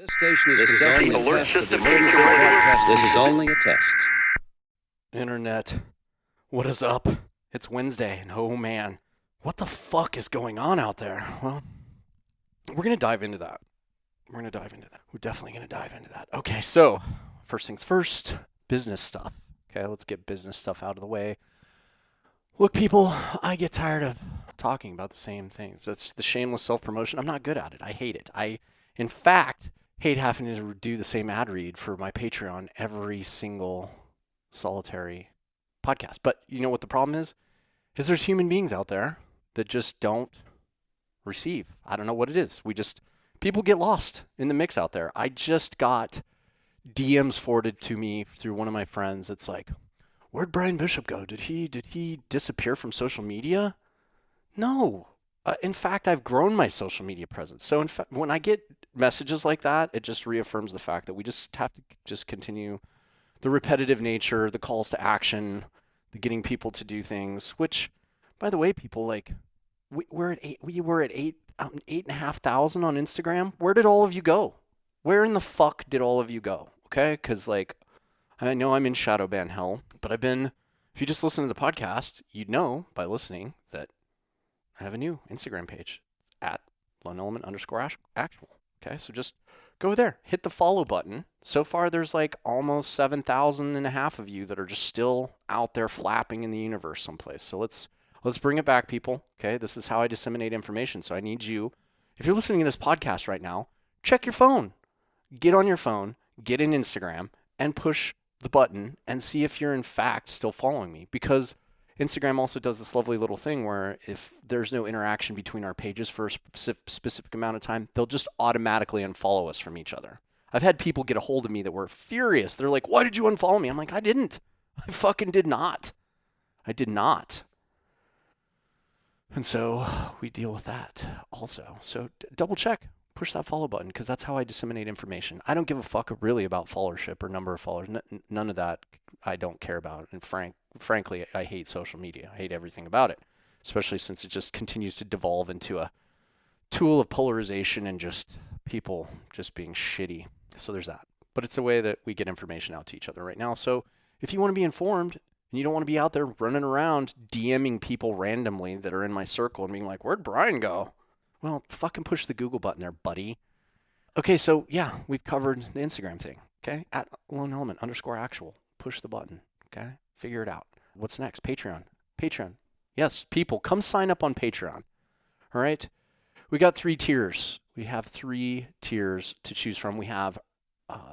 This station is conducting only alert a test of system emergency feature broadcast. radio. This is only a test. Internet, what is up? It's Wednesday, and oh man, what the fuck is going on out there? Well, we're going to dive into that. We're definitely going to dive into that. Okay, so first things first, business stuff. Okay, let's get business stuff out of the way. Look, people, I get tired of talking about the same things. That's the shameless self-promotion. I'm not good at it. I hate it. In fact, hate having to do the same ad read for my Patreon every single solitary podcast. But you know what the problem is? Is there's human beings out there that just don't receive. I don't know what it is. People get lost in the mix out there. I just got DMs forwarded to me through one of my friends. It's like, where'd Brian Bishop go? Did he disappear from social media? No. In fact, I've grown my social media presence. So in fact, when I get messages like that, it just reaffirms the fact that we just have to just continue the repetitive nature, the calls to action, the getting people to do things, which, by the way, people, like, we were at 8,500 on Instagram. Where did all of you go? Where in the fuck did all of you go? Okay? Because, like, I know I'm in shadow ban hell, but if you just listen to the podcast, you'd know by listening that I have a new Instagram page at @loneelement_actual. Okay, so just go there, hit the follow button. So far, there's like almost 7,500 of you that are just still out there flapping in the universe someplace. So let's bring it back, people. Okay, this is how I disseminate information. So I need you, if you're listening to this podcast right now, check your phone. Get on your phone, get in Instagram, and push the button and see if you're in fact still following me, because Instagram also does this lovely little thing where if there's no interaction between our pages for a specific amount of time, they'll just automatically unfollow us from each other. I've had people get a hold of me that were furious. They're like, why did you unfollow me? I'm like, I didn't. I fucking did not. I did not. And so we deal with that also. So double check. Push that follow button, because that's how I disseminate information. I don't give a fuck really about followership or number of followers. None of that I don't care about. And frankly, I hate social media. I hate everything about it, especially since it just continues to devolve into a tool of polarization and just people just being shitty. So there's that. But it's a way that we get information out to each other right now. So if you want to be informed and you don't want to be out there running around DMing people randomly that are in my circle and being like, where'd Brian go? Well, fucking push the Google button there, buddy. Okay, so yeah, we've covered the Instagram thing, okay? At @loneelement_actual. Push the button, okay? Figure it out. What's next? Patreon. Yes, people, come sign up on Patreon, all right? We got 3 tiers. We have 3 tiers to choose from. We have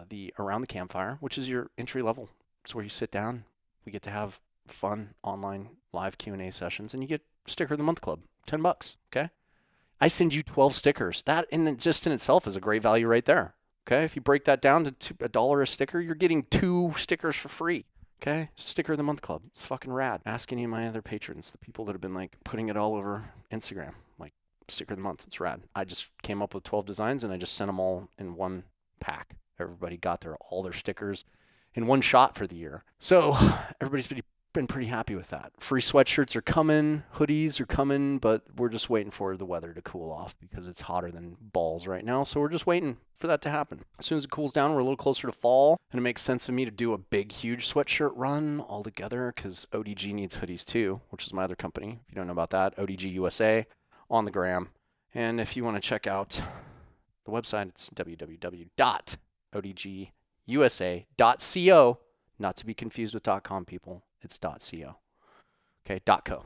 the Around the Campfire, which is your entry level. It's where you sit down. We get to have fun online live Q&A sessions, and you get Sticker of the Month Club, $10, okay? I send you 12 stickers. That just in itself is a great value right there. Okay, if you break that down to $1 a sticker, you're getting 2 stickers for free. Okay, Sticker of the Month Club. It's fucking rad. Ask any of my other patrons, the people that have been like putting it all over Instagram, like Sticker of the Month. It's rad. I just came up with 12 designs and I just sent them all in one pack. Everybody got all their stickers in one shot for the year. So everybody's been pretty happy with that. Free sweatshirts are coming, hoodies are coming, but we're just waiting for the weather to cool off because it's hotter than balls right now. So we're just waiting for that to happen. As soon as it cools down, we're a little closer to fall, and it makes sense to me to do a big, huge sweatshirt run all together, because ODG needs hoodies too, which is my other company. If you don't know about that, ODG USA on the gram. And if you want to check out the website, it's www.odgusa.co, not to be confused with .com, people. It's .co. Okay, .co.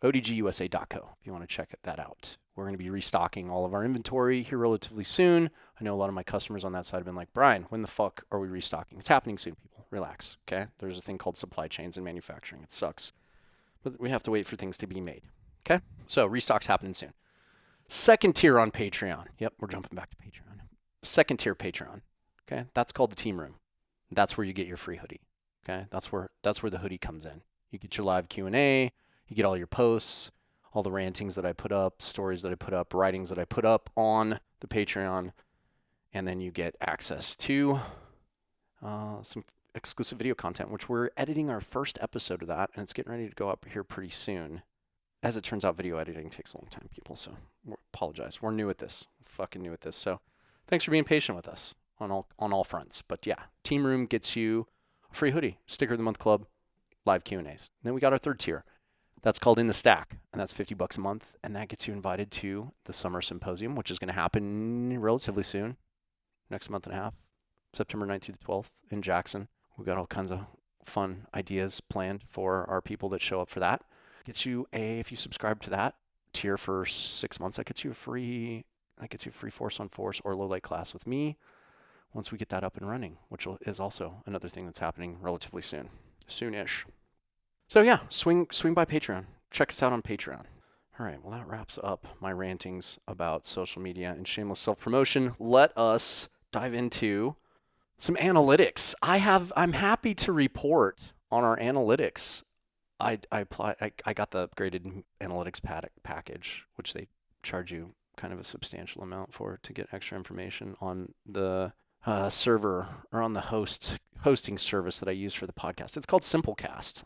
odgusa.co if you want to check that out. We're going to be restocking all of our inventory here relatively soon. I know a lot of my customers on that side have been like, Brian, when the fuck are we restocking? It's happening soon, people. Relax, okay? There's a thing called supply chains and manufacturing. It sucks. But we have to wait for things to be made, okay? So restock's happening soon. Second tier on Patreon. Yep, we're jumping back to Patreon. Second tier Patreon, okay? That's called the Team Room. That's where you get your free hoodie. Okay, that's where the hoodie comes in. You get your live Q&A, you get all your posts, all the rantings that I put up, stories that I put up, writings that I put up on the Patreon, and then you get access to some exclusive video content, which we're editing our first episode of that, and it's getting ready to go up here pretty soon. As it turns out, video editing takes a long time, people, so apologize. We're new at this. Fucking new at this. So thanks for being patient with us on all fronts. But yeah, Team Room gets you a free hoodie, Sticker of the Month Club, live Q&As. Then we got our third tier. That's called In the Stack, and that's $50 a month, and that gets you invited to the Summer Symposium, which is going to happen relatively soon, next month and a half, September 9th through the 12th in Jackson. We've got all kinds of fun ideas planned for our people that show up for that. Gets you if you subscribe to that tier for 6 months, that gets you a free Force on Force or low light class with me once we get that up and running, which is also another thing that's happening relatively soonish. So yeah, swing by Patreon. Check us out on Patreon. All right, well, that wraps up my rantings about social media and shameless self-promotion. Let us dive into some analytics. I'm happy to report on our analytics. I got the upgraded analytics package, which they charge you kind of a substantial amount for to get extra information on the server or on the hosting service that I use for the podcast. It's called Simplecast.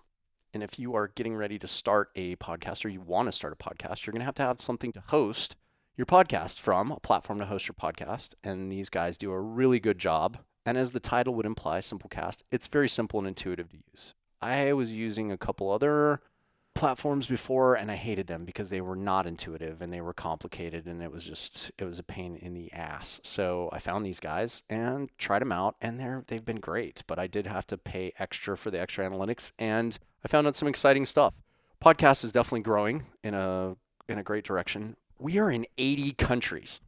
And if you are getting ready to start a podcast or you want to start a podcast, you're going to have something to host your podcast from, a platform to host your podcast. And these guys do a really good job. And as the title would imply, Simplecast, it's very simple and intuitive to use. I was using a couple other platforms before, and I hated them because they were not intuitive and they were complicated, and it was a pain in the ass. So I found these guys and tried them out, and they've been great. But I did have to pay extra for the extra analytics, and I found out some exciting stuff. Podcast is definitely growing in a great direction. We are in 80 countries,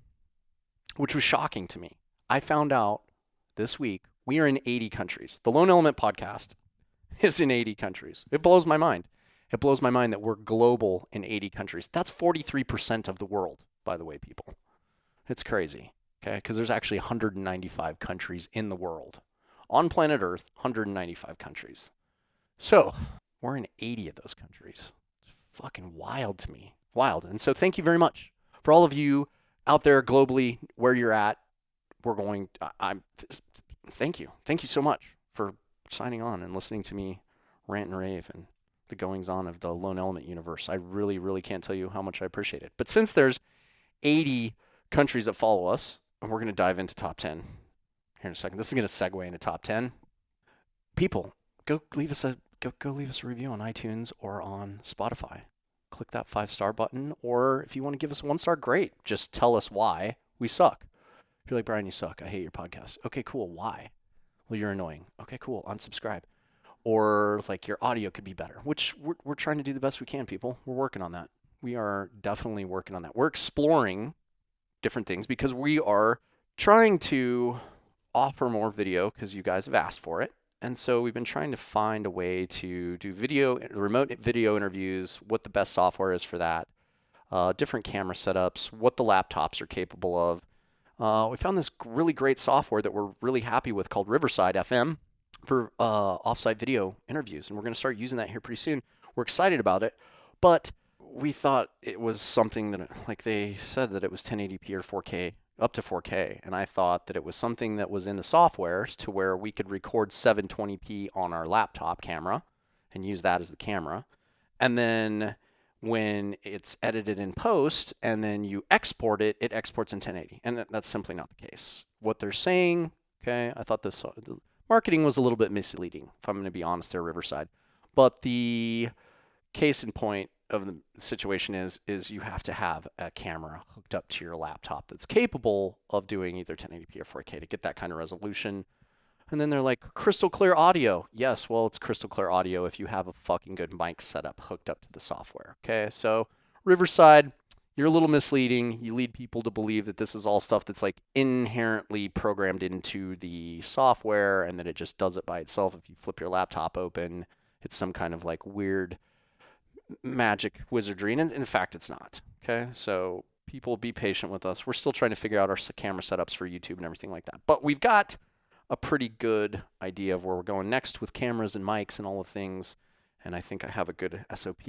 which was shocking to me. I found out this week we are in 80 countries. The Lone Element podcast is in 80 countries. It blows my mind. It blows my mind that we're global in 80 countries. That's 43% of the world, by the way, people. It's crazy, okay? Because there's actually 195 countries in the world. On planet Earth, 195 countries. So we're in 80 of those countries. It's fucking wild to me. Wild. And so thank you very much for all of you out there globally where you're at. Thank you. Thank you so much for signing on and listening to me rant and rave and the goings on of the Lone Element universe. I really, really can't tell you how much I appreciate it. But since there's 80 countries that follow us, and we're going to dive into top 10 here in a second. This is going to segue into top 10. People, go leave us a review on iTunes or on Spotify. Click that 5-star button, or if you want to give us 1-star, great. Just tell us why we suck. If you're like, Brian, you suck. I hate your podcast. Okay, cool. Why? Well, you're annoying. Okay, cool. Unsubscribe. Or like your audio could be better, which we're trying to do the best we can, people. We're working on that. We are definitely working on that. We're exploring different things because we are trying to offer more video because you guys have asked for it. And so we've been trying to find a way to do remote video interviews, what the best software is for that, different camera setups, what the laptops are capable of. We found this really great software that we're really happy with called Riverside FM for offsite video interviews. And we're going to start using that here pretty soon. We're excited about it, but we thought it was something that, like they said that it was 1080p or 4K, up to 4K. And I thought that it was something that was in the software to where we could record 720p on our laptop camera and use that as the camera. And then when it's edited in post and then you export it, it exports in 1080. And that's simply not the case. What they're saying, okay, I thought the marketing was a little bit misleading, if I'm going to be honest there, Riverside. But the case in point of the situation is you have to have a camera hooked up to your laptop that's capable of doing either 1080p or 4K to get that kind of resolution. And then they're like, crystal clear audio. Yes, well, it's crystal clear audio if you have a fucking good mic setup hooked up to the software. Okay, so Riverside, you're a little misleading. You lead people to believe that this is all stuff that's like inherently programmed into the software and that it just does it by itself. If you flip your laptop open, it's some kind of like weird magic wizardry. And in fact, it's not. Okay, so people be patient with us. We're still trying to figure out our camera setups for YouTube and everything like that. But we've got a pretty good idea of where we're going next with cameras and mics and all the things. And I think I have a good SOP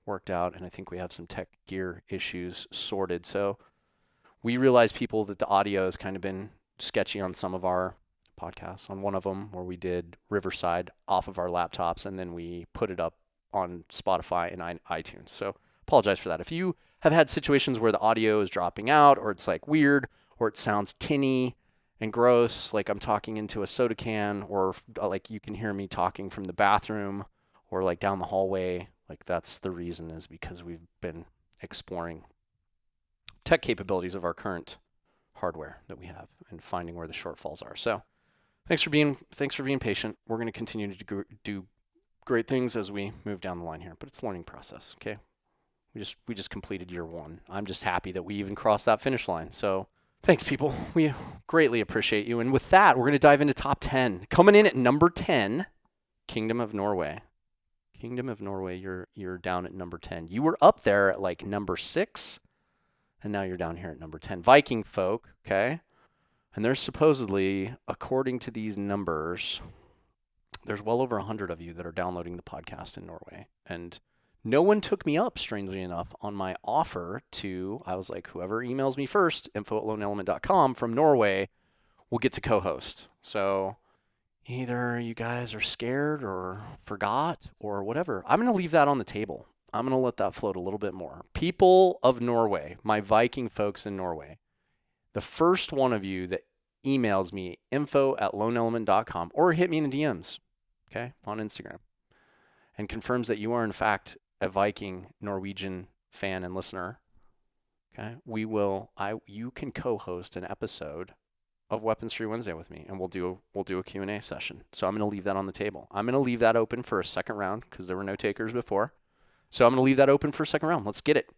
worked out, and I think we have some tech gear issues sorted. So we realize, people, that the audio has kind of been sketchy on some of our podcasts. On one of them where we did Riverside off of our laptops and then we put it up on Spotify and iTunes. So apologize for that. If you have had situations where the audio is dropping out or it's like weird, or it sounds tinny and gross, like I'm talking into a soda can, or like you can hear me talking from the bathroom or like down the hallway, like that's the reason, is because we've been exploring tech capabilities of our current hardware that we have and finding where the shortfalls are. So thanks for being patient. We're going to continue to do great things as we move down the line here, but it's a learning process. Okay. We just completed year 1. I'm just happy that we even crossed that finish line. So thanks, people. We greatly appreciate you. And with that, we're going to dive into top 10. Coming in at number 10, Kingdom of Norway. Kingdom of Norway, you're down at number 10. You were up there at like number 6, and now you're down here at number 10. Viking folk, okay? And there's supposedly, according to these numbers, there's well over 100 of you that are downloading the podcast in Norway. And no one took me up, strangely enough, on my offer I was like, whoever emails me first, info@loneelement.com from Norway, will get to co-host. So either you guys are scared or forgot or whatever. I'm going to leave that on the table. I'm going to let that float a little bit more. People of Norway, my Viking folks in Norway, the first one of you that emails me, info@loneelement.com, or hit me in the DMs, okay, on Instagram, and confirms that you are in fact a Viking Norwegian fan and listener, okay, you can co-host an episode of Weapons Free Wednesday with me, and we'll do a Q&A session. So I'm going to leave that on the table. I'm going to leave that open for a second round because there were no takers before. So I'm going to leave that open for a second round. Let's get it.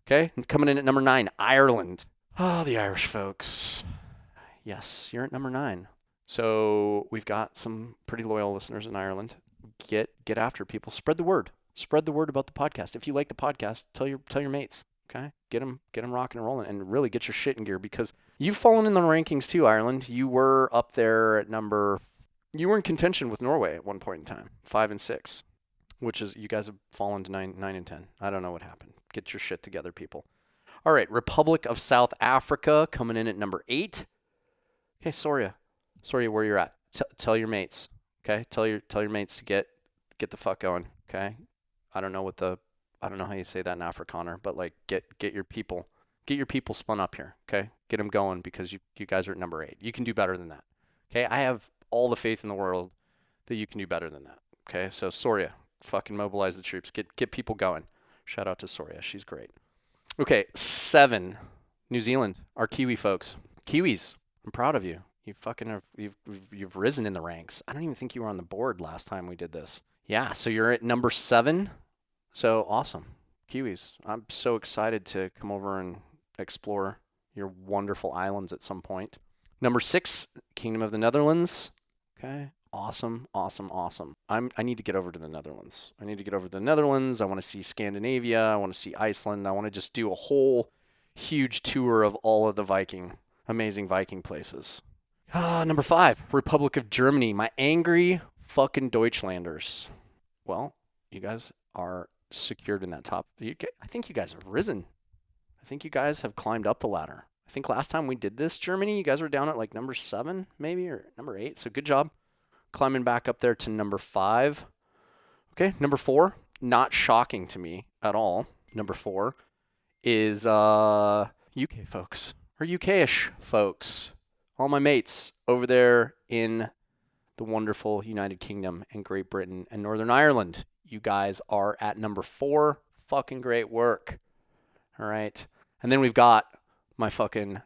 Okay, and coming in at number 9, Ireland. Oh, the Irish folks. Yes, you're at number 9. So we've got some pretty loyal listeners in Ireland. Get after people. Spread the word. Spread the word about the podcast. If you like the podcast, tell your mates. Okay, get them rocking and rolling, and really get your shit in gear, because you've fallen in the rankings too, Ireland. You were up there at you were in contention with Norway at one point in time, 5 and 6, which is, you guys have fallen to 9 and 10. I don't know what happened. Get your shit together, people. All right, Republic of South Africa coming in at number 8. Okay, Soria, where you're at. Tell your mates. Okay, tell your mates to get the fuck going. Okay, I don't know how you say that in Afrikaner, but like get your people spun up here. Okay, get them going, because you guys are at number 8. You can do better than that. Okay, I have all the faith in the world that you can do better than that. Okay, so Soria, fucking mobilize the troops. Get people going. Shout out to Soria, she's great. Okay, 7, New Zealand, our Kiwi folks. Kiwis, I'm proud of you. You fucking you've risen in the ranks. I don't even think you were on the board last time we did this. Yeah, so you're at number 7. So awesome. Kiwis, I'm so excited to come over and explore your wonderful islands at some point. Number 6, Kingdom of the Netherlands. Okay, awesome. I need to get over to the Netherlands. I want to see Scandinavia. I want to see Iceland. I want to just do a whole huge tour of all of the amazing Viking places. Number 5, Republic of Germany. My angry fucking Deutschlanders. Well, you guys are secured in that top. I think you guys have risen. I think you guys have climbed up the ladder. I think last time we did this, Germany, you guys were down at like number 7 maybe, or number 8. So good job climbing back up there to number 5. Okay, number 4, not shocking to me at all. Number 4 is UK folks, or UK-ish folks. All my mates over there in the wonderful United Kingdom and Great Britain and Northern Ireland. You guys are at number 4. Fucking great work. All right. And then we've got my fucking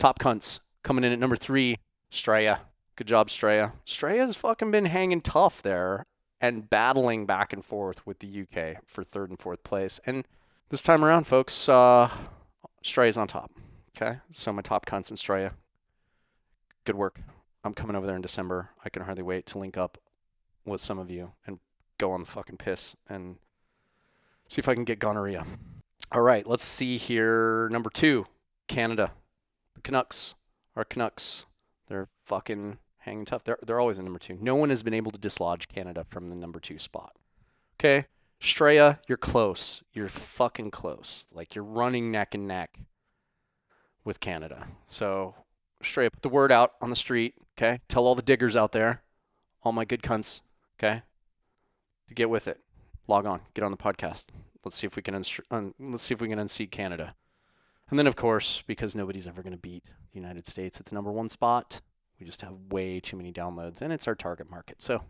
top cunts coming in at number 3, Straya. Good job, Straya. Straya's fucking been hanging tough there and battling back and forth with the UK for 3rd and 4th place. And this time around, folks, Straya's on top. Okay? So my top cunts and Straya. Good work. I'm coming over there in December. I can hardly wait to link up with some of you and go on the fucking piss and see if I can get gonorrhea. All right, let's see here. Number 2, Canada. The Canucks. Our Canucks. They're fucking hanging tough. They're always in number 2. No one has been able to dislodge Canada from the number 2 spot. Okay? Straya, you're close. You're fucking close. Like, you're running neck and neck with Canada. So, Straya, put the word out on the street. Okay? Tell all the diggers out there, all my good cunts, okay, to get with it. Log on. Get on the podcast. Let's see if we can unseat Canada. And then, of course, because nobody's ever going to beat the United States at the number one spot, we just have way too many downloads, and it's our target market. So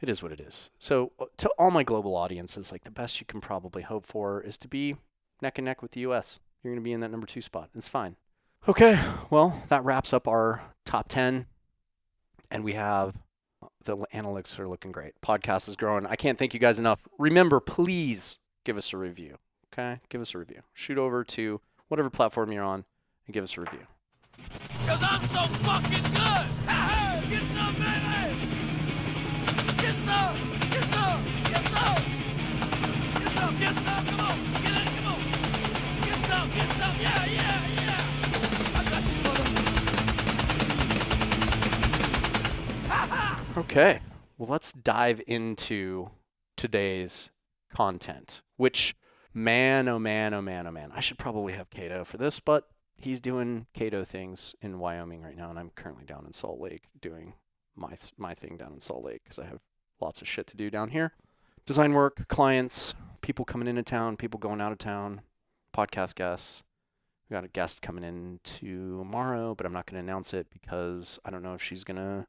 it is what it is. So to all my global audiences, like the best you can probably hope for is to be neck and neck with the U.S. You're going to be in that number 2 spot. It's fine. Okay, well, that wraps up our top 10. And we have the analytics are looking great. Podcast is growing. I can't thank you guys enough. Remember, please give us a review. Okay? Give us a review. Shoot over to whatever platform you're on and give us a review. Cause I'm so fucking good! Hey, get some, baby! Get some! Get some! Get some! Get some! Get some! Come on! Get in! Come on! Get some! Get some! Yeah! Yeah! Yeah! I got you, mother. Ha ha! Okay. Well, let's dive into today's content, which, man, oh man, oh man, oh man. I should probably have Cato for this, but he's doing Cato things in Wyoming right now, and I'm currently down in Salt Lake doing my thing down in Salt Lake because I have lots of shit to do down here. Design work, clients, people coming into town, people going out of town, podcast guests. We got a guest coming in tomorrow, but I'm not going to announce it because I don't know if she's going to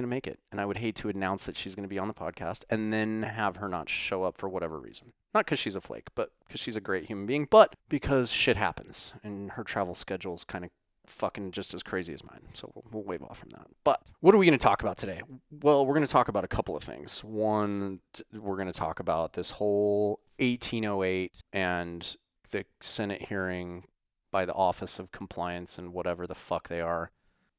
make it. And I would hate to announce that she's going to be on the podcast and then have her not show up for whatever reason. Not because she's a flake, but because she's a great human being, but because shit happens and her travel schedule is kind of fucking just as crazy as mine. So we'll wave off from that. But what are we going to talk about today? Well, we're going to talk about a couple of things. One, we're going to talk about this whole 1808 and the Senate hearing by the Office of Compliance and whatever the fuck they are.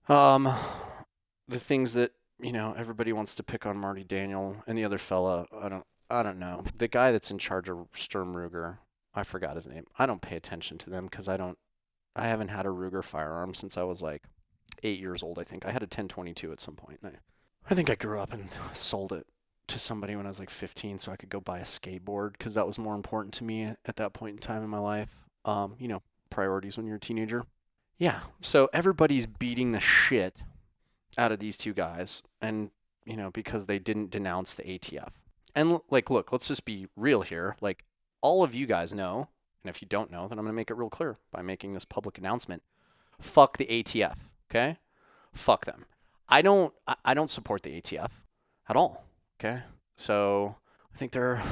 The things that, everybody wants to pick on Marty Daniels and the other fella, I don't know. The guy that's in charge of Sturm Ruger, I forgot his name. I don't pay attention to them because I haven't had a Ruger firearm since I was like 8 years old, I think. I had a 1022 at some point. I think I grew up and sold it to somebody when I was like 15 so I could go buy a skateboard because that was more important to me at that point in time in my life. Priorities when you're a teenager. Yeah, so everybody's beating the shit out of these two guys, and because they didn't denounce the ATF. And look, let's just be real here. Like, all of you guys know, and if you don't know, then I'm gonna make it real clear by making this public announcement. Fuck the ATF, okay? Fuck them. I don't support the ATF at all, okay? So I think they're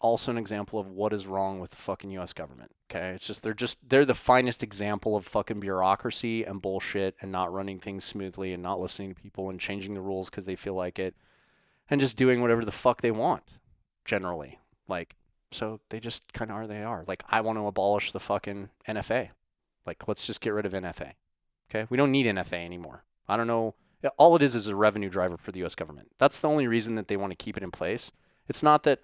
also an example of what is wrong with the fucking U.S. government. Okay, it's just they're the finest example of fucking bureaucracy and bullshit and not running things smoothly and not listening to people and changing the rules because they feel like it and just doing whatever the fuck they want. Generally, so they just kind of are. They are like, I want to abolish the fucking NFA. Let's just get rid of NFA. Okay, we don't need NFA anymore. I don't know. All it is a revenue driver for the U.S. government. That's the only reason that they want to keep it in place. It's not that,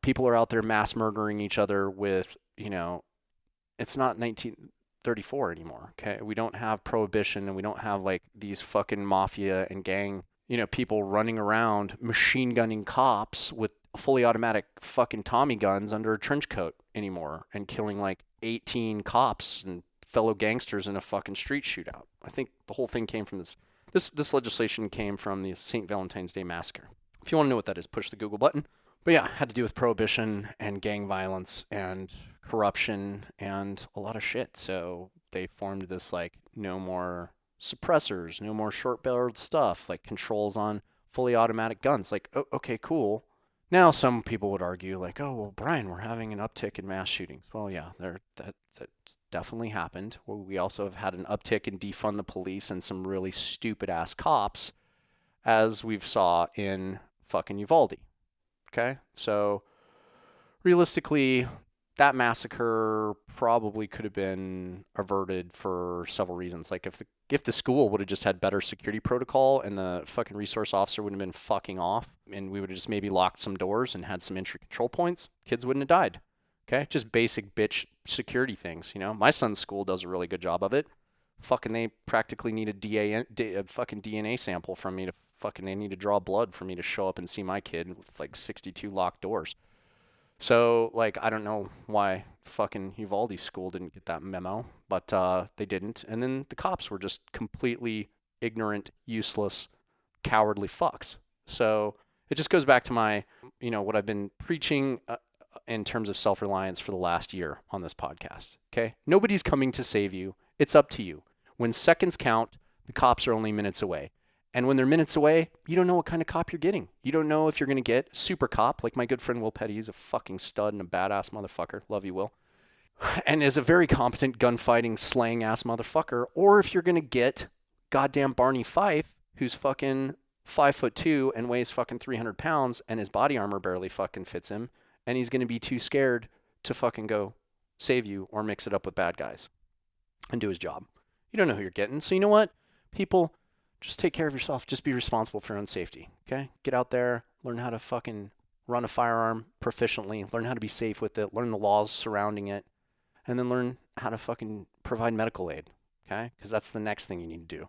people are out there mass murdering each other with, it's not 1934 anymore. Okay. We don't have prohibition and we don't have these fucking mafia and gang, people running around machine gunning cops with fully automatic fucking Tommy guns under a trench coat anymore and killing 18 cops and fellow gangsters in a fucking street shootout. I think the whole thing came from this legislation came from the St. Valentine's Day Massacre. If you want to know what that is, push the Google button. But yeah, it had to do with prohibition and gang violence and corruption and a lot of shit. So they formed this no more suppressors, no more short-barreled stuff, controls on fully automatic guns. Okay, cool. Now some people would argue oh, well, Brian, we're having an uptick in mass shootings. Well, yeah, that definitely happened. Well, we also have had an uptick in defund the police and some really stupid-ass cops, as we've saw in fucking Uvalde. Okay? So realistically, that massacre probably could have been averted for several reasons. If the school would have just had better security protocol and the fucking resource officer wouldn't have been fucking off and we would have just maybe locked some doors and had some entry control points, kids wouldn't have died. Okay? Just basic bitch security things, My son's school does a really good job of it. Fucking they practically need a fucking DNA sample from me to they need to draw blood for me to show up and see my kid with 62 locked doors. So, I don't know why fucking Uvalde school didn't get that memo, but they didn't. And then the cops were just completely ignorant, useless, cowardly fucks. So It just goes back to my, what I've been preaching in terms of self-reliance for the last year on this podcast. Okay? Nobody's coming to save you. It's up to you. When seconds count, the cops are only minutes away. And when they're minutes away, you don't know what kind of cop you're getting. You don't know if you're going to get super cop, like my good friend Will Petty. He's a fucking stud and a badass motherfucker. Love you, Will. And is a very competent gunfighting, slaying-ass motherfucker. Or if you're going to get goddamn Barney Fife, who's fucking 5'2" and weighs fucking 300 pounds, and his body armor barely fucking fits him, and he's going to be too scared to fucking go save you or mix it up with bad guys and do his job. You don't know who you're getting. So you know what? People, just take care of yourself. Just be responsible for your own safety, okay? Get out there, learn how to fucking run a firearm proficiently, learn how to be safe with it, learn the laws surrounding it, and then learn how to fucking provide medical aid, okay? Because that's the next thing you need to do.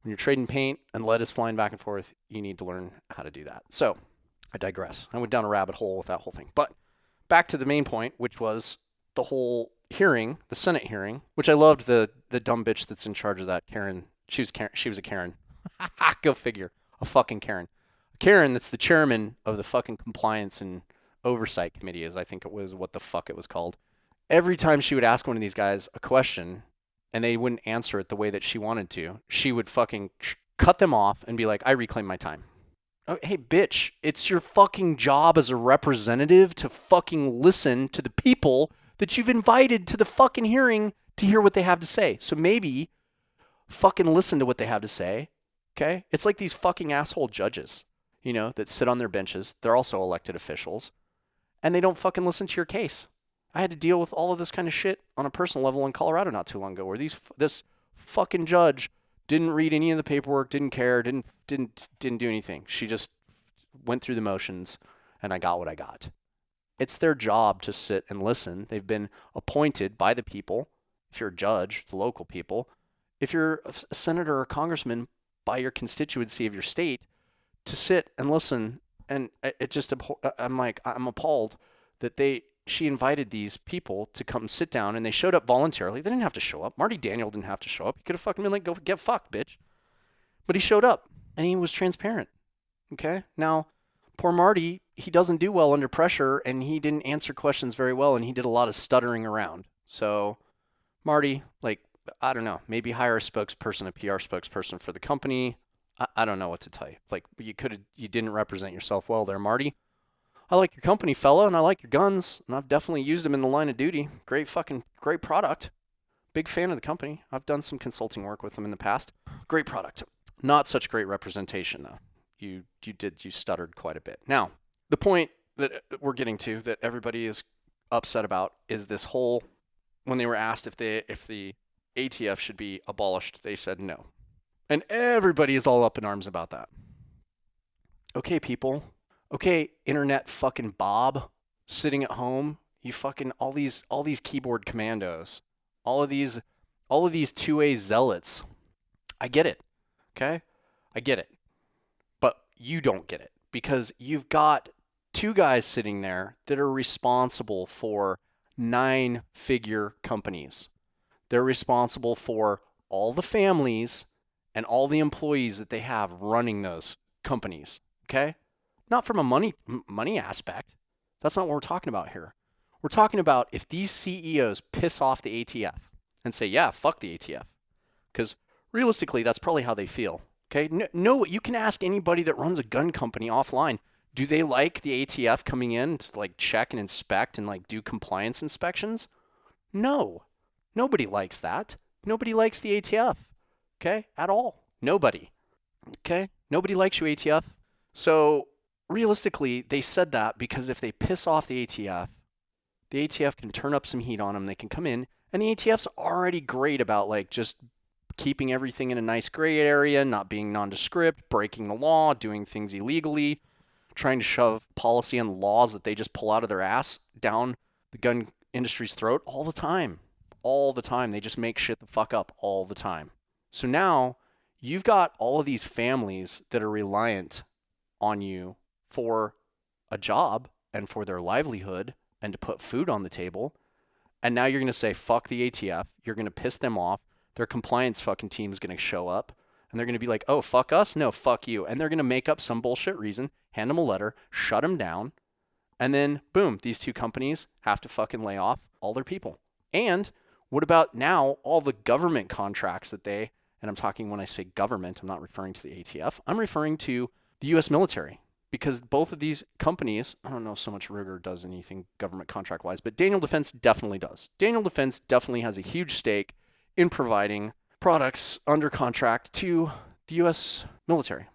When you're trading paint and lead is flying back and forth, you need to learn how to do that. So I digress. I went down a rabbit hole with that whole thing. But back to the main point, which was the whole hearing, the Senate hearing, which I loved the dumb bitch that's in charge of that, Karen. She was a Karen. Go figure. A fucking Karen. A Karen that's the chairman of the fucking Compliance and Oversight Committee, as I think it was what the fuck it was called. Every time she would ask one of these guys a question and they wouldn't answer it the way that she wanted to, she would fucking cut them off and be like, I reclaim my time. Oh, hey, bitch, it's your fucking job as a representative to fucking listen to the people that you've invited to the fucking hearing to hear what they have to say. So maybe fucking listen to what they have to say, okay? It's like these fucking asshole judges, that sit on their benches. They're also elected officials, and they don't fucking listen to your case. I had to deal with all of this kind of shit on a personal level in Colorado not too long ago, where this fucking judge didn't read any of the paperwork, didn't care, didn't do anything. She just went through the motions, and I got what I got. It's their job to sit and listen. They've been appointed by the people. If you're a judge, the local people. If you're a senator or congressman, by your constituency of your state, to sit and listen. And I'm appalled that she invited these people to come sit down, and they showed up voluntarily. They didn't have to show up. Marty Daniels didn't have to show up. He could have fucking been like, go get fucked, bitch. But he showed up, and he was transparent. Okay? Now, poor Marty, he doesn't do well under pressure, and he didn't answer questions very well, and he did a lot of stuttering around. So, Marty, I don't know, maybe hire a spokesperson, a PR spokesperson for the company. I don't know what to tell you. You didn't represent yourself well there, Marty. I like your company, fella, and I like your guns, and I've definitely used them in the line of duty. Great product. Big fan of the company. I've done some consulting work with them in the past. Great product. Not such great representation, though. You stuttered quite a bit. Now, the point that we're getting to that everybody is upset about is this whole, when they were asked if the ATF should be abolished, they said no. And everybody is all up in arms about that. Okay, people. Okay, internet fucking Bob sitting at home, you fucking all these keyboard commandos, all of these 2A zealots. I get it. Okay? I get it. But you don't get it, because you've got two guys sitting there that are responsible for 9-figure companies. They're responsible for all the families and all the employees that they have running those companies. Okay? Not from a money aspect. That's not what we're talking about here. We're talking about if these CEOs piss off the ATF and say, yeah, fuck the ATF. Because realistically, that's probably how they feel. Okay? No, you can ask anybody that runs a gun company offline. Do they like the ATF coming in to check and inspect and do compliance inspections? No. Nobody likes that. Nobody likes the ATF. Okay? At all. Nobody. Okay? Nobody likes you, ATF. So realistically, they said that because if they piss off the ATF can turn up some heat on them. They can come in, and the ATF's already great about just keeping everything in a nice gray area, not being nondescript, breaking the law, doing things illegally, trying to shove policy and laws that they just pull out of their ass down the gun industry's throat all the time. All the time. They just make shit the fuck up all the time. So now you've got all of these families that are reliant on you for a job and for their livelihood and to put food on the table. And now you're going to say, fuck the ATF. You're going to piss them off. Their compliance fucking team is going to show up And they're going to be like, oh, fuck us? No, fuck you. And they're going to make up some bullshit reason, hand them a letter, shut them down. And then, boom, these two companies have to fucking lay off all their people. And what about now all the government contracts that they, and I'm talking when I say government, I'm not referring to the ATF. I'm referring to the U.S. military. Because both of these companies, I don't know so much Ruger does anything government contract-wise, but Daniel Defense definitely does. Daniel Defense definitely has a huge stake in providing products under contract to the U.S. military.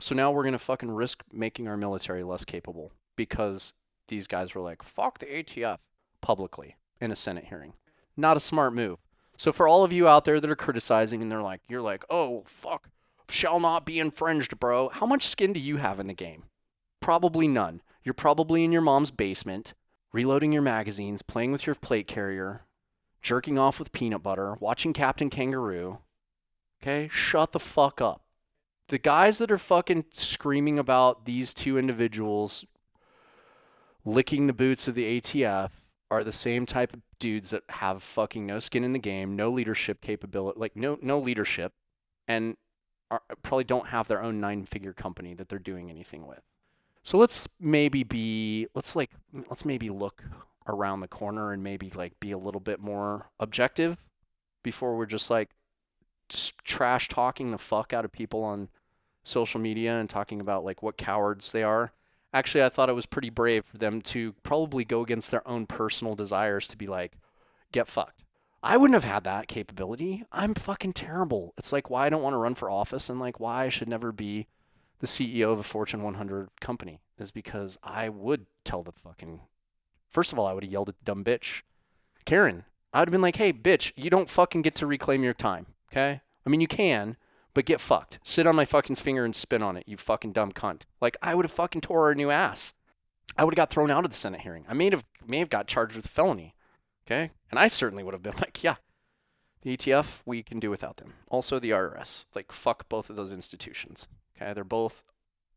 So now we're going to fucking risk making our military less capable because these guys were like, fuck the ATF publicly in a Senate hearing. Not a smart move. So for all of you out there that are criticizing and you're like, oh, fuck. Shall not be infringed, bro. How much skin do you have in the game? Probably none. You're probably in your mom's basement, reloading your magazines, playing with your plate carrier, jerking off with peanut butter, watching Captain Kangaroo. Okay? Shut the fuck up. The guys that are fucking screaming about these two individuals licking the boots of the ATF are the same type of dudes that have fucking no skin in the game, no leadership capability, like no leadership, and probably don't have their own 9-figure company that they're doing anything with. So let's maybe look around the corner and maybe like be a little bit more objective before we're just like trash talking the fuck out of people on social media and talking about like what cowards they are. Actually, I thought it was pretty brave for them to probably go against their own personal desires to be like, get fucked. I wouldn't have had that capability. I'm fucking terrible. It's like why I don't want to run for office and like why I should never be the CEO of a Fortune 100 company is because I would tell the fucking... First of all, I would have yelled at the dumb bitch, Karen. I would have been like, hey, bitch, you don't fucking get to reclaim your time, okay? I mean, you can, but get fucked. Sit on my fucking finger and spin on it, you fucking dumb cunt. Like, I would have fucking tore her new ass. I would have got thrown out of the Senate hearing. I may have got charged with felony. Okay? And I certainly would have been like, yeah, the ETF, we can do without them. Also the IRS. Like, fuck both of those institutions. Okay? They're both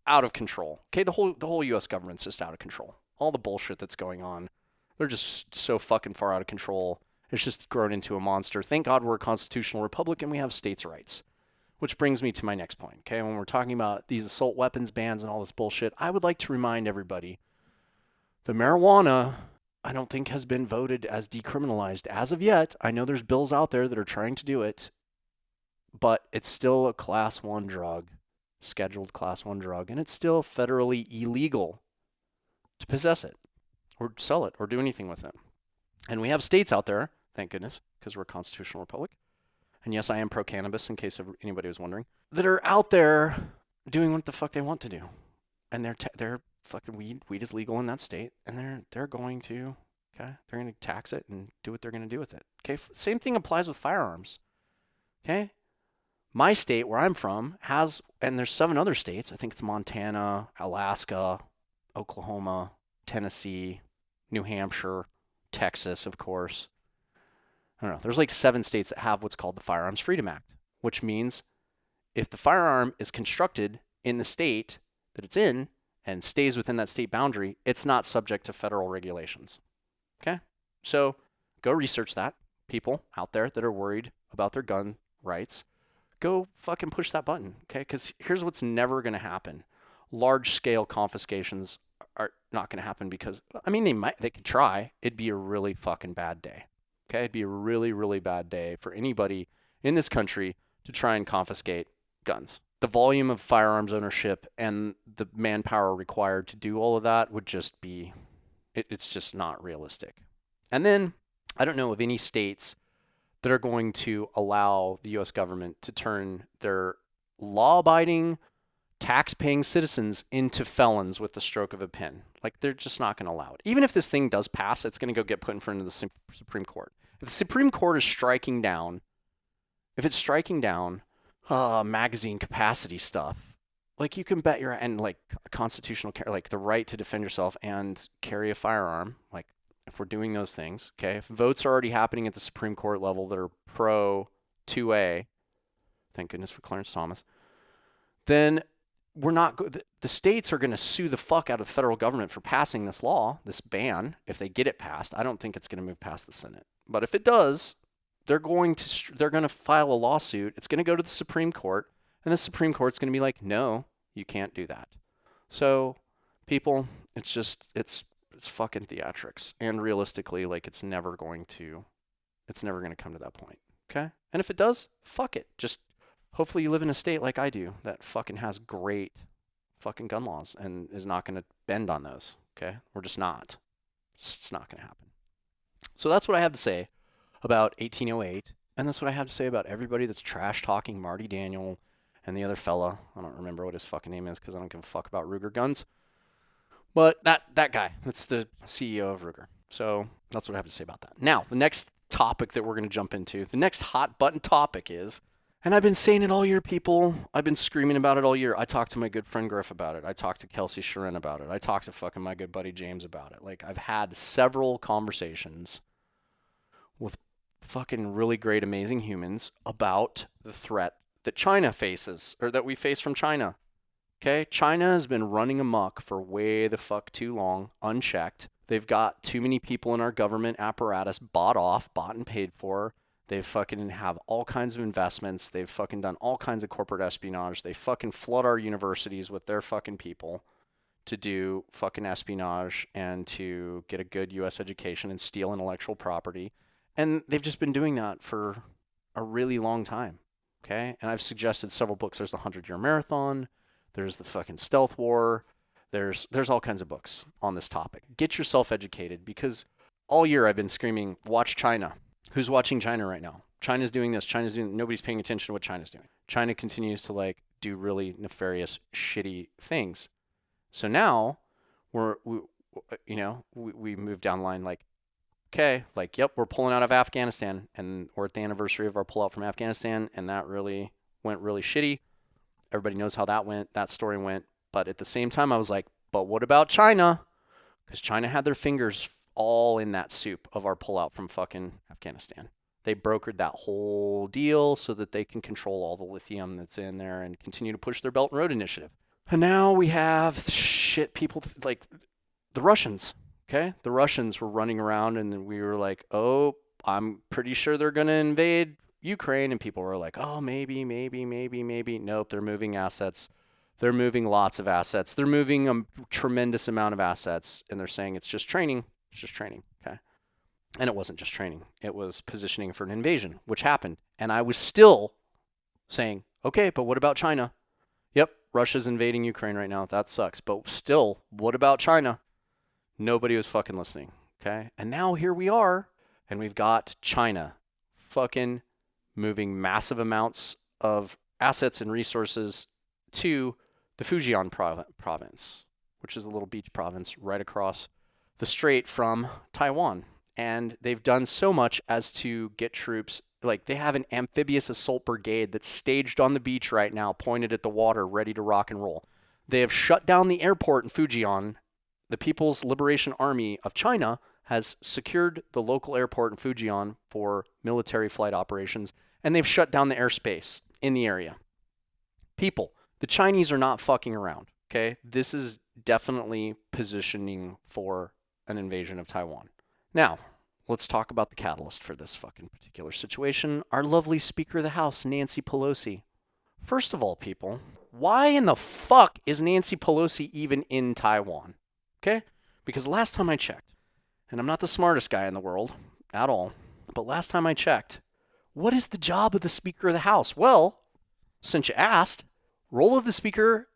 out of control. Okay? The whole U.S. government's just out of control. All the bullshit that's going on, they're just so fucking far out of control. It's just grown into a monster. Thank God we're a constitutional republic and we have states' rights. Which brings me to my next point. Okay? When we're talking about these assault weapons bans and all this bullshit, I would like to remind everybody the marijuana... I don't think has been voted as decriminalized as of yet. I know there's bills out there that are trying to do it, but it's still a class 1 drug, scheduled class 1 drug, and it's still federally illegal to possess it or sell it or do anything with it. And we have states out there, thank goodness, because we're a constitutional republic. And yes, I am pro-cannabis in case anybody was wondering, that are out there doing what the fuck they want to do. And they're fucking weed is legal in that state, and they're going to tax it and do what they're going to do with it. Okay, same thing applies with firearms. Okay, my state where I'm from has, and there's 7 other states. I think it's Montana, Alaska, Oklahoma, Tennessee, New Hampshire, Texas, of course. I don't know. There's like 7 states that have what's called the Firearms Freedom Act, which means if the firearm is constructed in the state that it's in and stays within that state boundary, it's not subject to federal regulations. Okay? So go research that. People out there that are worried about their gun rights, go fucking push that button. Okay? Because here's what's never going to happen. Large-scale confiscations are not going to happen because, I mean, they could try. It'd be a really fucking bad day. Okay? It'd be a really, really bad day for anybody in this country to try and confiscate guns. The volume of firearms ownership and the manpower required to do all of that would just be, it's just not realistic. And then I don't know of any states that are going to allow the U.S. government to turn their law-abiding, tax-paying citizens into felons with the stroke of a pen. Like, they're just not going to allow it. Even if this thing does pass, it's going to go get put in front of the Supreme Court. If the Supreme Court is striking down, magazine capacity stuff, like, you can bet and like constitutional, like the right to defend yourself and carry a firearm, like, if we're doing those things, okay, if votes are already happening at the Supreme Court level that are pro 2A, thank goodness for Clarence Thomas, then we're not, the states are going to sue the fuck out of the federal government for passing this law, this ban, if they get it passed. I don't think it's going to move past the Senate. But if it does, they're going to file a lawsuit. It's going to go to the Supreme Court, and the Supreme Court's going to be like, no, you can't do that. So people, it's fucking theatrics. And realistically, like, it's never going to come to that point. Okay? And if it does, fuck it. Just hopefully you live in a state like I do that fucking has great fucking gun laws and is not going to bend on those. Okay? We're just not. It's not going to happen. So that's what I have to say about 1808. And that's what I have to say about everybody that's trash talking Marty Daniels and the other fella. I don't remember what his fucking name is because I don't give a fuck about Ruger guns. But that guy, that's the CEO of Ruger. So that's what I have to say about that. Now, the next topic that we're going to jump into, the next hot button topic is, and I've been saying it all year, people. I've been screaming about it all year. I talked to my good friend Griff about it. I talked to Kelsey Sharon about it. I talked to fucking my good buddy James about it. Like, I've had several conversations with fucking really great, amazing humans about the threat that China faces, or that we face from China. Okay? China has been running amok for way the fuck too long, unchecked. They've got too many people in our government apparatus bought and paid for. They fucking have all kinds of investments. They've fucking done all kinds of corporate espionage. They fucking flood our universities with their fucking people to do fucking espionage and to get a good U.S. education and steal intellectual property. And they've just been doing that for a really long time. Okay? And I've suggested several books. There's the 100-Year Marathon. There's the fucking Stealth War. There's all kinds of books on this topic. Get yourself educated, because all year I've been screaming, watch China. Who's watching China right now? China's doing this. Nobody's paying attention to what China's doing. China continues to like do really nefarious, shitty things. So now we move down the line like, okay, like, yep, we're pulling out of Afghanistan, and we're at the anniversary of our pullout from Afghanistan, and that really went really shitty. Everybody knows how that story went. But at the same time, I was like, but what about China? Because China had their fingers all in that soup of our pullout from fucking Afghanistan. They brokered that whole deal so that they can control all the lithium that's in there and continue to push their Belt and Road Initiative. And now we have people like the Russians. Okay? The Russians were running around, and then we were like, oh, I'm pretty sure they're going to invade Ukraine. And people were like, oh, maybe. Nope, they're moving assets. They're moving lots of assets. They're moving a tremendous amount of assets. And they're saying it's just training. It's just training. Okay? And it wasn't just training. It was positioning for an invasion, which happened. And I was still saying, okay, but what about China? Yep, Russia's invading Ukraine right now. That sucks. But still, what about China? Nobody was fucking listening, okay? And now here we are, and we've got China fucking moving massive amounts of assets and resources to the Fujian province, which is a little beach province right across the strait from Taiwan. And they've done so much as to get troops, like they have an amphibious assault brigade that's staged on the beach right now, pointed at the water, ready to rock and roll. They have shut down the airport in Fujian. The People's Liberation Army of China has secured the local airport in Fujian for military flight operations, and they've shut down the airspace in the area. People, the Chinese are not fucking around, okay? This is definitely positioning for an invasion of Taiwan. Now, let's talk about the catalyst for this fucking particular situation. Our lovely Speaker of the House, Nancy Pelosi. First of all, people, why in the fuck is Nancy Pelosi even in Taiwan? Okay? Because last time I checked, and I'm not the smartest guy in the world at all, but last time I checked, what is the job of the Speaker of the House? Well, since you asked, the Speaker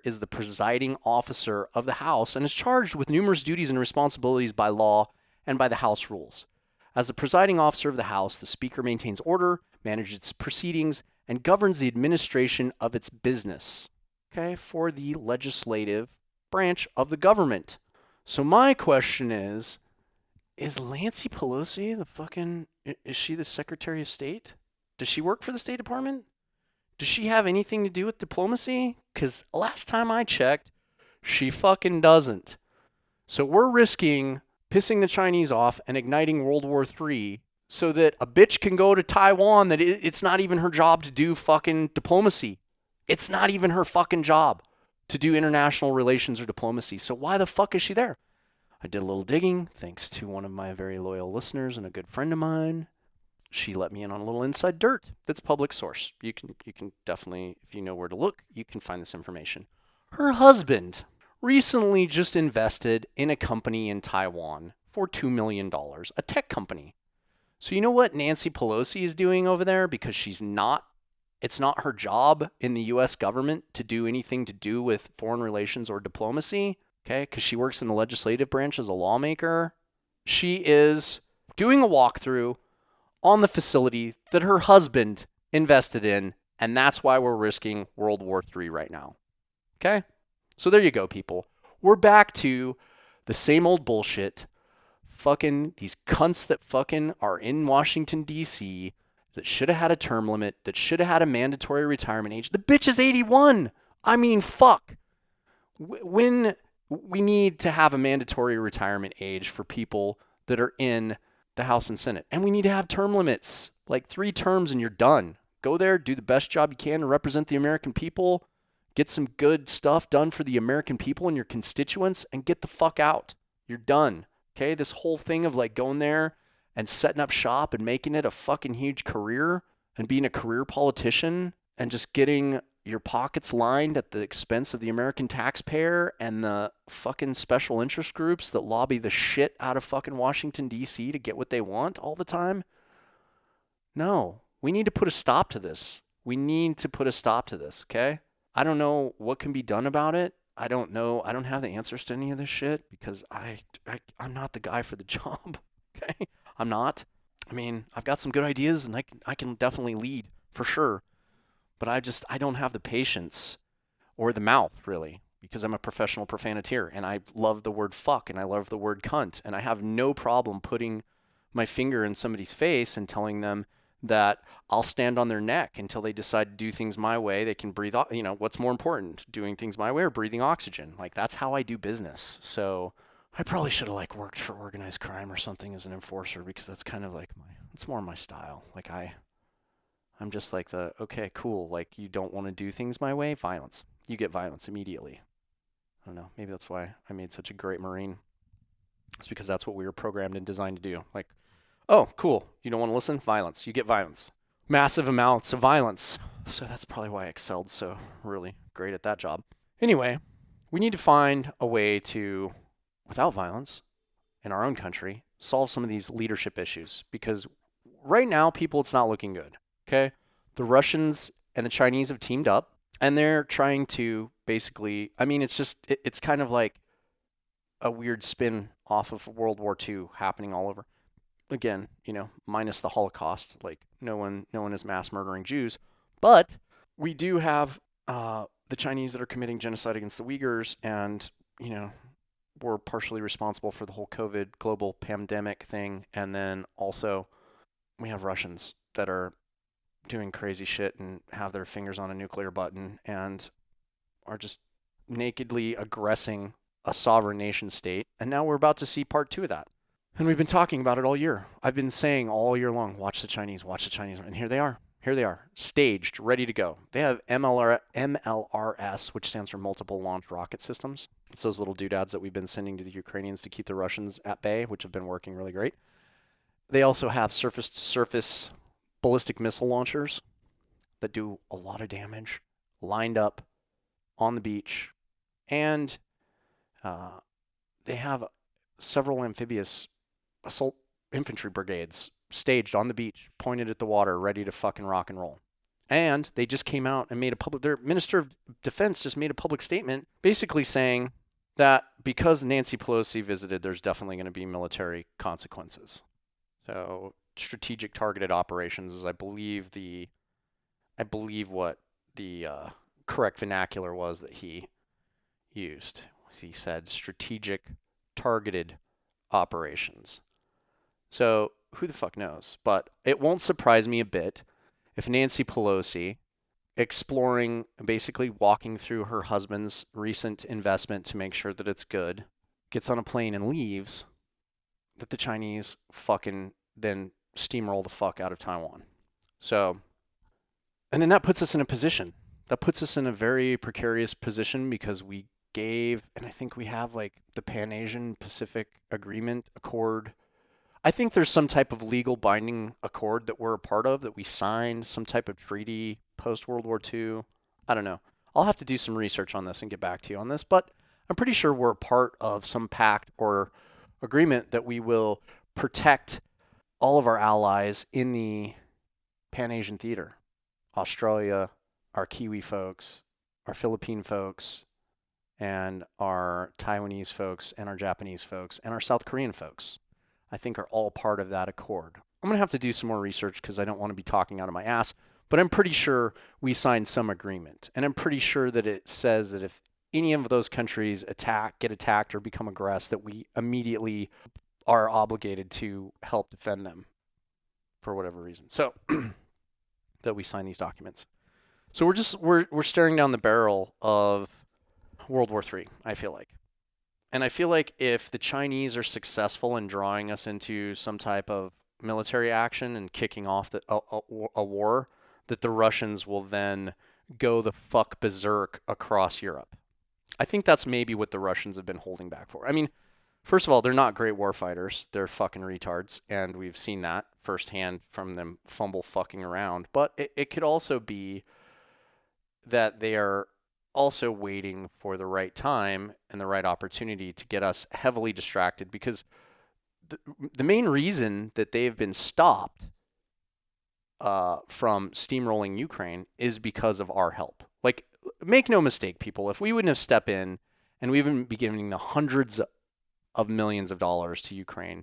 is the presiding officer of the House and is charged with numerous duties and responsibilities by law and by the House rules. As the presiding officer of the House, the Speaker maintains order, manages its proceedings, and governs the administration of its business, okay, for the legislative branch of the government. So my question is Nancy Pelosi is she the Secretary of State? Does she work for the State Department? Does she have anything to do with diplomacy? Because last time I checked, she fucking doesn't. So we're risking pissing the Chinese off and igniting World War III so that a bitch can go to Taiwan that it's not even her job to do fucking diplomacy. It's not even her fucking job to do international relations or diplomacy. So why the fuck is she there? I did a little digging thanks to one of my very loyal listeners and a good friend of mine. She let me in on a little inside dirt that's public source. You can definitely, if you know where to look, you can find this information. Her husband recently just invested in a company in Taiwan for $2 million, a tech company. So you know what Nancy Pelosi is doing over there? Because it's not her job in the U.S. government to do anything to do with foreign relations or diplomacy, okay? Because she works in the legislative branch as a lawmaker. She is doing a walkthrough on the facility that her husband invested in, and that's why we're risking World War III right now, okay? So there you go, people. We're back to the same old bullshit. Fucking these cunts that fucking are in Washington, D.C., that should have had a term limit, that should have had a mandatory retirement age. The bitch is 81. I mean, fuck. When we need to have a mandatory retirement age for people that are in the House and Senate, and we need to have term limits, like 3 terms and you're done. Go there, do the best job you can to represent the American people, get some good stuff done for the American people and your constituents, and get the fuck out. You're done. Okay? This whole thing of like going there and setting up shop and making it a fucking huge career and being a career politician and just getting your pockets lined at the expense of the American taxpayer and the fucking special interest groups that lobby the shit out of fucking Washington, D.C. to get what they want all the time. No, we need to put a stop to this. We need to put a stop to this, okay? I don't know what can be done about it. I don't know. I don't have the answers to any of this shit because I'm not the guy for the job, okay? I'm not. I mean, I've got some good ideas and I can definitely lead for sure. But I don't have the patience or the mouth, really, because I'm a professional profanateur, and I love the word fuck, and I love the word cunt, and I have no problem putting my finger in somebody's face and telling them that I'll stand on their neck until they decide to do things my way. They can breathe, what's more important, doing things my way or breathing oxygen? Like, that's how I do business. So I probably should have, worked for organized crime or something as an enforcer, because that's kind of it's more my style. I'm just okay, cool. You don't want to do things my way? Violence. You get violence immediately. I don't know. Maybe that's why I made such a great Marine. It's because that's what we were programmed and designed to do. Oh, cool. You don't want to listen? Violence. You get violence. Massive amounts of violence. So that's probably why I excelled so really great at that job. Anyway, we need to find a way to, without violence, in our own country, solve some of these leadership issues. Because right now, people, it's not looking good. Okay, the Russians and the Chinese have teamed up, and they're trying to basically, it's kind of like a weird spin off of World War II happening all over. Again, minus the Holocaust, no one is mass murdering Jews, but we do have the Chinese that are committing genocide against the Uyghurs, and, we're partially responsible for the whole COVID global pandemic thing, and then also we have Russians that are doing crazy shit and have their fingers on a nuclear button and are just nakedly aggressing a sovereign nation state. And now we're about to see part 2 of that. And we've been talking about it all year. I've been saying all year long, watch the Chinese. And here they are. Staged, ready to go. They have MLRS, which stands for Multiple Launch Rocket Systems. It's those little doodads that we've been sending to the Ukrainians to keep the Russians at bay, which have been working really great. They also have surface-to-surface ballistic missile launchers that do a lot of damage, lined up on the beach, and they have several amphibious assault infantry brigades staged on the beach, pointed at the water, ready to fucking rock and roll. And they just came out and their Minister of Defense just made a public statement basically saying that because Nancy Pelosi visited, there's definitely going to be military consequences. So strategic targeted operations is, I believe what the correct vernacular was that he used. He said strategic targeted operations. So who the fuck knows? But it won't surprise me a bit if Nancy Pelosi, exploring, basically walking through her husband's recent investment to make sure that it's good, gets on a plane and leaves, that the Chinese fucking then steamroll the fuck out of Taiwan. So, and then that puts us in a position. That puts us in a very precarious position because we gave, and I think we have like the Pan-Asian Pacific Agreement Accord. I think there's some type of legal binding accord that we're a part of, that we signed, some type of treaty post-World War II. I don't know. I'll have to do some research on this and get back to you on this, but I'm pretty sure we're part of some pact or agreement that we will protect all of our allies in the Pan-Asian theater. Australia, our Kiwi folks, our Philippine folks, and our Taiwanese folks, and our Japanese folks, and our South Korean folks, I think are all part of that accord. I'm going to have to do some more research because I don't want to be talking out of my ass, but I'm pretty sure we signed some agreement. And I'm pretty sure that it says that if any of those countries get attacked, or become aggressed, that we immediately are obligated to help defend them for whatever reason. So that we sign these documents. So we're staring down the barrel of World War III, I feel like. And I feel like if the Chinese are successful in drawing us into some type of military action and kicking off a war, that the Russians will then go the fuck berserk across Europe. I think that's maybe what the Russians have been holding back for. I mean, first of all, they're not great war fighters. They're fucking retards, and we've seen that firsthand from them fumble fucking around. But it could also be that they are also waiting for the right time and the right opportunity to get us heavily distracted, because the main reason that they've been stopped from steamrolling Ukraine is because of our help. Like, make no mistake, people, if we wouldn't have stepped in and we wouldn't be giving the hundreds of millions of dollars to Ukraine,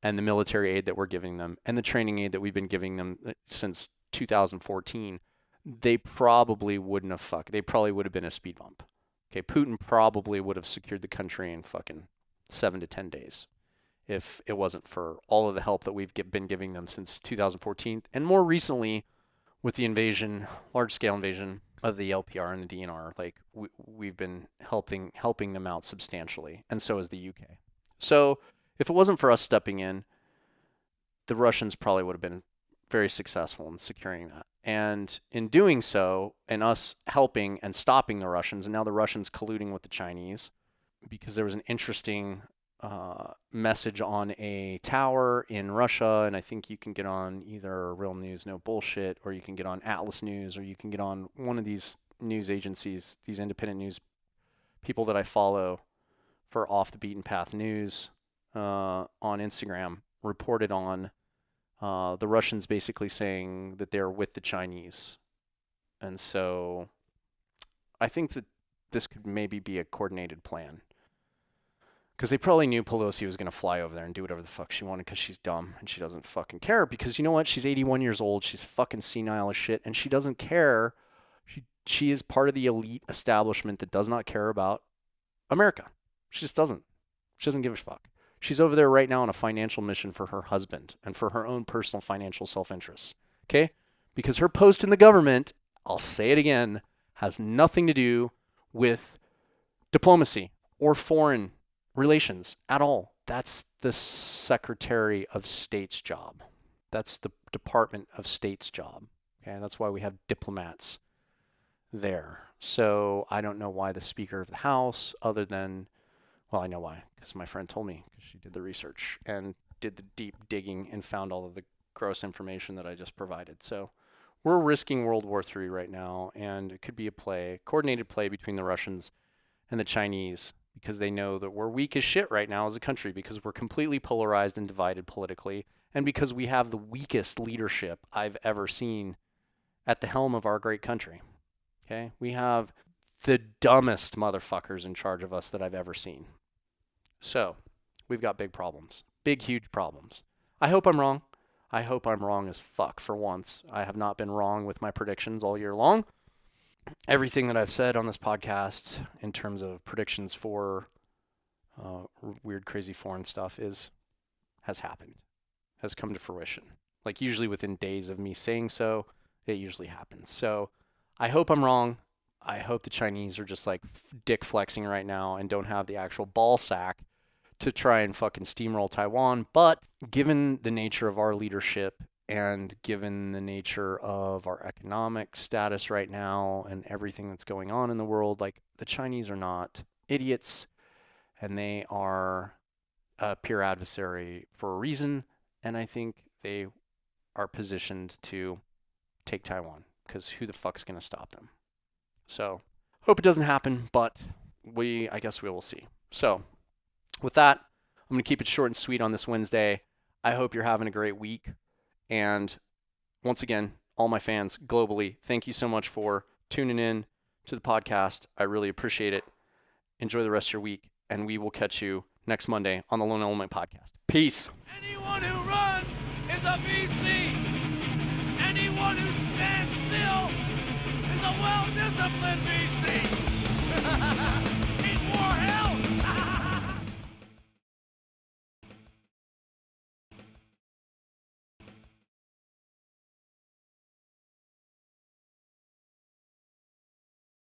and the military aid that we're giving them, and the training aid that we've been giving them since 2014, they probably wouldn't have they probably would have been a speed bump. Okay, Putin probably would have secured the country in fucking 7 to 10 days if it wasn't for all of the help that we've been giving them since 2014, and more recently with the invasion, large-scale invasion of the LPR and the DNR. Like, we've been helping them out substantially, and so is the UK. So if it wasn't for us stepping in, the Russians probably would have been very successful in securing that. And in doing so, and us helping and stopping the Russians, and now the Russians colluding with the Chinese, because there was an interesting message on a tower in Russia, and I think you can get on either Real News No Bullshit, or you can get on Atlas News, or you can get on one of these news agencies, these independent news people that I follow for Off the Beaten Path News on Instagram, reported on the Russians basically saying that they're with the Chinese. And so I think that this could maybe be a coordinated plan, because they probably knew Pelosi was going to fly over there and do whatever the fuck she wanted, because she's dumb and she doesn't fucking care. Because you know what? She's 81 years old. She's fucking senile as shit, and she doesn't care. She is part of the elite establishment that does not care about America. She just doesn't. She doesn't give a fuck. She's over there right now on a financial mission for her husband and for her own personal financial self-interests. Okay? Because her post in the government, I'll say it again, has nothing to do with diplomacy or foreign relations at all. That's the Secretary of State's job. That's the Department of State's job. Okay? That's why we have diplomats there. So I don't know why the Speaker of the House, other than, well, I know why, because my friend told me, because she did the research and did the deep digging and found all of the gross information that I just provided. So we're risking World War III right now, and it could be a coordinated play between the Russians and the Chinese, because they know that we're weak as shit right now as a country, because we're completely polarized and divided politically, and because we have the weakest leadership I've ever seen at the helm of our great country. Okay? We have the dumbest motherfuckers in charge of us that I've ever seen. So, we've got big problems. Big, huge problems. I hope I'm wrong. I hope I'm wrong as fuck for once. I have not been wrong with my predictions all year long. Everything that I've said on this podcast in terms of predictions for weird, crazy foreign stuff has happened, has come to fruition. Like, usually within days of me saying so, it usually happens. So I hope I'm wrong. I hope the Chinese are just like dick flexing right now and don't have the actual ball sack to try and fucking steamroll Taiwan. But given the nature of our leadership, and given the nature of our economic status right now and everything that's going on in the world, like, the Chinese are not idiots, and they are a peer adversary for a reason, and I think they are positioned to take Taiwan, because who the fuck's going to stop them? So, hope it doesn't happen, but I guess we will see. So, with that, I'm going to keep it short and sweet on this Wednesday. I hope you're having a great week, and once again, all my fans globally, thank you so much for tuning in to the podcast. I really appreciate it. Enjoy the rest of your week, and we will catch you next Monday on the Lone Element Podcast. Peace. Anyone who runs is a VC. Anyone who stands still is a well-disciplined VC.